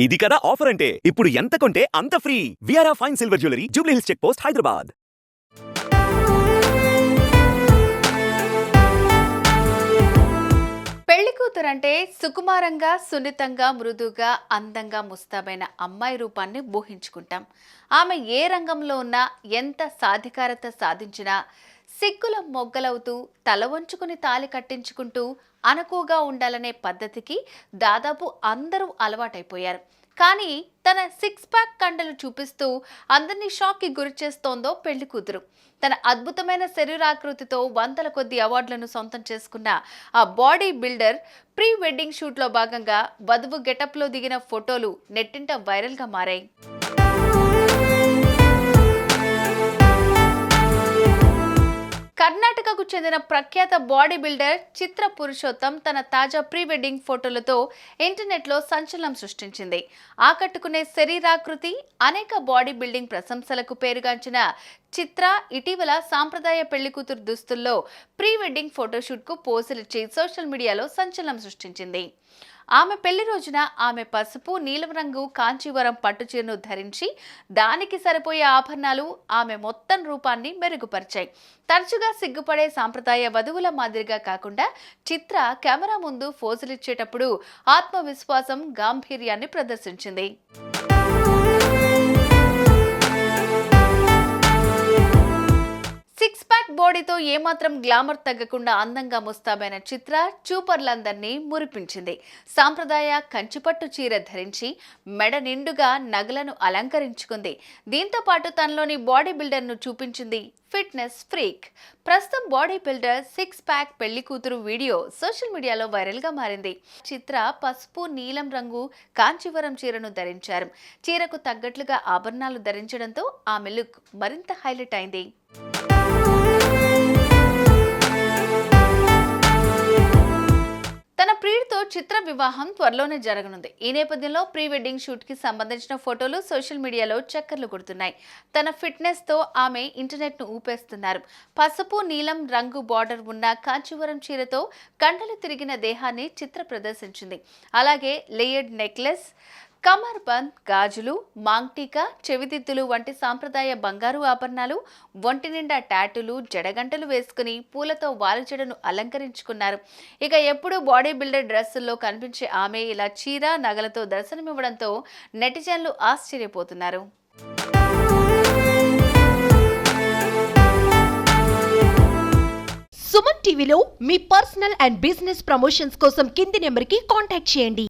ఇది కదా ఆఫర్ అంటే ఇప్పుడు ఎంత కొంటే అంత ఫ్రీ. విఆర్ఆ fine silver jewellery, Jubilee Hills check post, Hyderabad. పెళ్లి కూతురంటే సుకుమారంగా, సున్నితంగా, మృదుగా, అందంగా ముస్తాబైన అమ్మాయి రూపాన్ని ఊహించుకుంటాం. ఆమె ఏ రంగంలో ఉన్నా, ఎంత సాధికారత సాధించినా సిగ్గుల మొగ్గలవుతూ, తల వంచుకుని తాలి కట్టించుకుంటూ అనుకువగా ఉండాలనే పద్ధతికి దాదాపు అందరూ అలవాటైపోయారు. కానీ తన సిక్స్ ప్యాక్ కండలు చూపిస్తూ అందరినీ షాక్కి గురిచేస్తోందో పెళ్లి కూతురు. తన అద్భుతమైన శరీరాకృతితో వందల కొద్ది అవార్డులను సొంతం చేసుకున్న ఆ బాడీ బిల్డర్ ప్రీ వెడ్డింగ్ షూట్లో భాగంగా వధువు గెటప్లో దిగిన ఫోటోలు నెట్టింట వైరల్గా మారాయి. కర్ణాటకకు చెందిన ప్రఖ్యాత బాడీ బిల్డర్ చిత్ర పురుషోత్తం తన తాజా ప్రీ వెడ్డింగ్ ఫోటోలతో ఇంటర్నెట్లో సంచలనం సృష్టించింది. ఆకట్టుకునే శరీరాకృతి, అనేక బాడీ బిల్డింగ్ ప్రశంసలకు పేరుగాంచిన చిత్ర ఇటీవల సాంప్రదాయ పెళ్లికూతురు దుస్తుల్లో ప్రీ వెడ్డింగ్ ఫోటోషూట్కు పోజులిచ్చి సోషల్ మీడియాలో సంచలనం సృష్టించింది. ఆమె పెళ్లి రోజున ఆమె పసుపు, నీలం రంగు కాంచీవరం పట్టుచీరను ధరించి దానికి సరిపోయే ఆభరణాలు ఆమె మొత్తం రూపాన్ని మెరుగుపరిచాయి. తరచుగా సిగ్గుపడే సాంప్రదాయ వధువుల మాదిరిగా కాకుండా చిత్ర కెమెరా ముందు పోజులిచ్చేటప్పుడు ఆత్మవిశ్వాసం, గాంభీర్యాన్ని ప్రదర్శించింది. సిక్స్ ప్యాక్ బాడీతో ఏమాత్రం గ్లామర్ తగ్గకుండా అందంగా ముస్తాబైన చిత్ర చూపర్లందరినీ మురిపించింది. సాంప్రదాయ కంచిపట్టు చీర ధరించి మెడ నిండుగా నగలను అలంకరించుకుంది. దీంతో పాటు తనలోని బాడీ బిల్డర్ను చూపించింది ఫిట్నెస్ ఫ్రీక్. ప్రస్తుతం బాడీ బిల్డర్ సిక్స్ ప్యాక్ పెళ్లి కూతురు వీడియో సోషల్ మీడియాలో వైరల్గా మారింది. చిత్ర పసుపు, నీలం రంగు కాంచీవరం చీరను ధరించారు. చీరకు తగ్గట్లుగా ఆభరణాలు ధరించడంతో ఆమె లుక్ మరింత హైలైట్ అయింది. తన ప్రియుడితో చిత్ర వివాహం త్వరలోనే జరగనుంది. ఈ నేపథ్యంలో ప్రీ వెడ్డింగ్ షూట్ కి సంబంధించిన ఫోటోలు సోషల్ మీడియాలో చక్కర్లు కొడుతున్నాయి. తన ఫిట్నెస్ తో ఆమె ఇంటర్నెట్ ను ఊపేస్తున్నారు. పసుపు, నీలం రంగు బార్డర్ ఉన్న కాంచీవరం చీరతో కండలు తిరిగిన దేహాన్ని చిత్ర ప్రదర్శించింది. అలాగే లేయర్డ్ నెక్లెస్, కమర్ బంద్, గాజులు, మాంగ్టీకా, చెవిదిద్దులు వంటి సాంప్రదాయ బంగారు ఆభరణాలు, ఒంటి నిండా టాటూలు, జడగంటలు వేసుకుని పూలతో వాలిజడను అలంకరించుకున్నారు. ఇక ఎప్పుడూ బాడీ బిల్డర్ డ్రెస్సుల్లో కనిపించే ఆమె ఇలా చీర, నగలతో దర్శనమివ్వడంతో నెటిజన్లు ఆశ్చర్యపోతున్నారు. సుమన్ టీవీలో మీ పర్సనల్ అండ్ బిజినెస్ ప్రమోషన్స్ కోసం కింది నెంబర్కి కాంటాక్ట్ చేయండి.